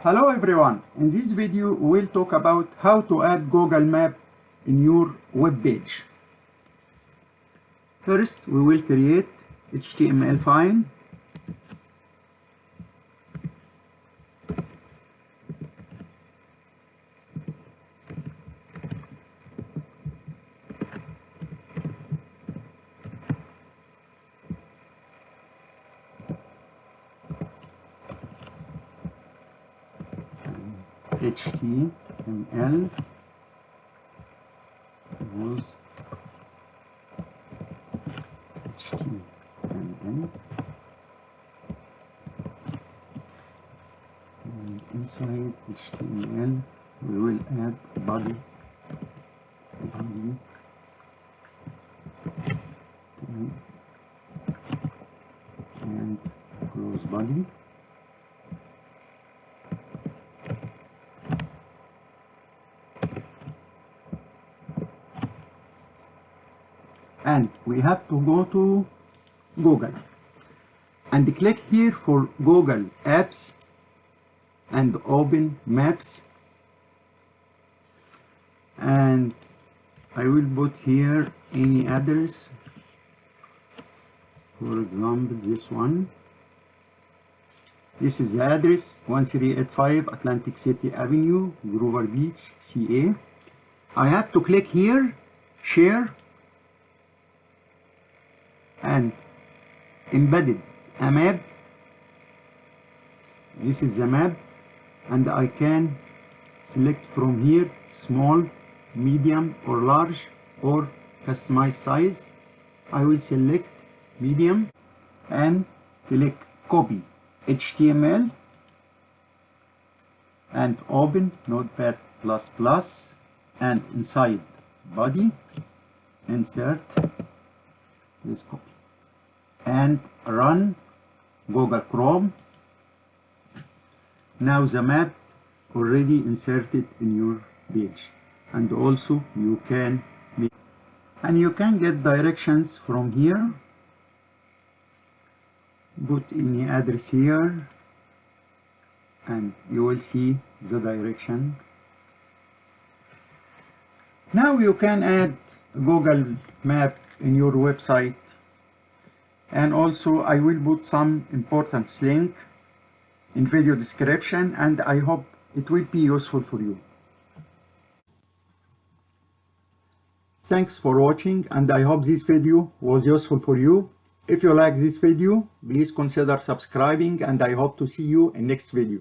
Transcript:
Hello everyone, in this video we'll talk about how to add Google Map in your web page. First we will create HTML file. HTML was HTML, and inside HTML we will add body and close body. And we have to go to Google and click here for Google Apps and open Maps, and I will put here any address, for example this one. This is the address 1385 Atlantic City Avenue, Grover Beach, CA. I have to click here, share, and embedded a map. This is the map, and I can select from here small, medium or large, or customize size. I will select medium and click copy HTML and open Notepad++, and inside body insert this copy and run Google Chrome. Now the map already inserted in your page, and also you can get directions from here. Put any address here and you will see the direction. Now you can add Google Map in your website, and also I will put some important link in video description, and I hope it will be useful for you. Thanks for watching, and I hope this video was useful for you. If you like this video, please consider subscribing, and I hope to see you in next video.